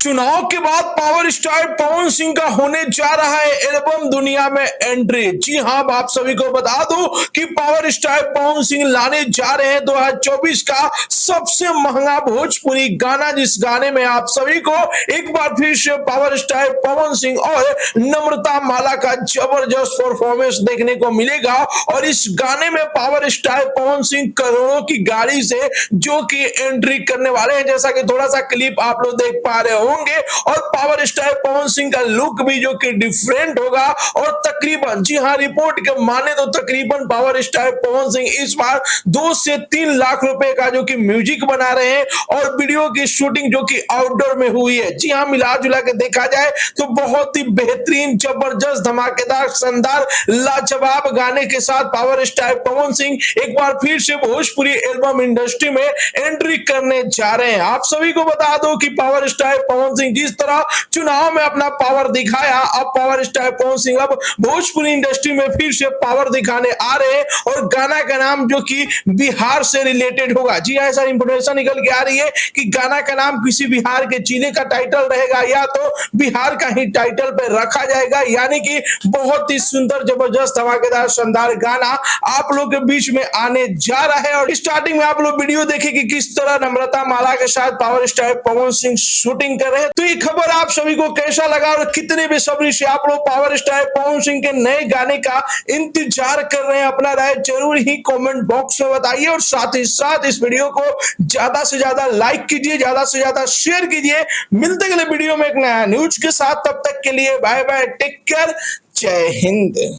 चुनाव के बाद पावर स्टार पवन सिंह का होने जा रहा है एल्बम दुनिया में एंट्री। जी हां, आप सभी को बता दूं कि पावर स्टार पवन सिंह लाने जा रहे हैं 2024 का सबसे महंगा भोजपुरी गाना, जिस गाने में आप सभी को एक बार फिर से पावर स्टार पवन सिंह और नम्रता माला का जबरदस्त परफॉर्मेंस देखने को मिलेगा। और इस गाने में पावर स्टार पवन सिंह करोड़ों की गाड़ी से जो कि एंट्री करने वाले हैं, जैसा कि थोड़ा सा क्लिप आप लोग देख पा रहे होंगे। और पावर स्टार पवन सिंह का लुक भी जो कि डिफरेंट होगा। और तकरीबन, जी हां, रिपोर्ट के माने तो तकरीबन पावर स्टार पवन सिंह इस बार 2 से 3 लाख रुपए का जो कि म्यूजिक बना रहे हैं और वीडियो की शूटिंग जो कि आउटडोर में हुई है। जी हां, मिला जुला के देखा जाए तो बहुत ही बेहतरीन, जबरदस्त, धमाकेदार, शानदार, लाजवाब गाने के साथ पावर स्टार पवन सिंह एक बार फिर से भोजपुरी एल्बम इंडस्ट्री में एंट्री करने जा रहे हैं। आप सभी को बता दो कि पावर स्टार पवन सिंह जिस तरह चुनाव में अपना पावर दिखाया, अब पावर स्टार पवन सिंह अब भोजपुरी इंडस्ट्री में फिर से पावर दिखाने आ रहे हैं। और गाना का नाम जो कि बिहार से रिलेटेड होगा। जी हां, ऐसा इंफॉर्मेशन निकल के आ रही है कि गाना का नाम किसी बिहार के जिले का टाइटल रहेगा या तो बिहार का ही टाइटल पे रखा जाएगा। यानी कि बहुत ही सुंदर, जबरदस्त, धमाकेदार, शानदार गाना आप लोग के बीच में आने जा रहा है। और स्टार्टिंग में आप लोग वीडियो देखें कि किस तरह नम्रता माला के साथ power star Pawan Singh shooting कर रहे हैं। तो ये खबर आप सभी को कैसा लगा और कितने बेसब्री से आप लोग पावर स्टार पवन सिंह के नए गाने का इंतजार कर रहे हैं, अपना राय जरूर ही कमेंट बॉक्स में बताइए। और साथ ही साथ इस वीडियो को ज्यादा से ज्यादा लाइक कीजिए, ज्यादा से ज्यादा शेयर कीजिए। मिलते अगले वीडियो में एक नया न्यूज के साथ, तब तक के लिए बाय बाय, टेक केयर, जय हिंद।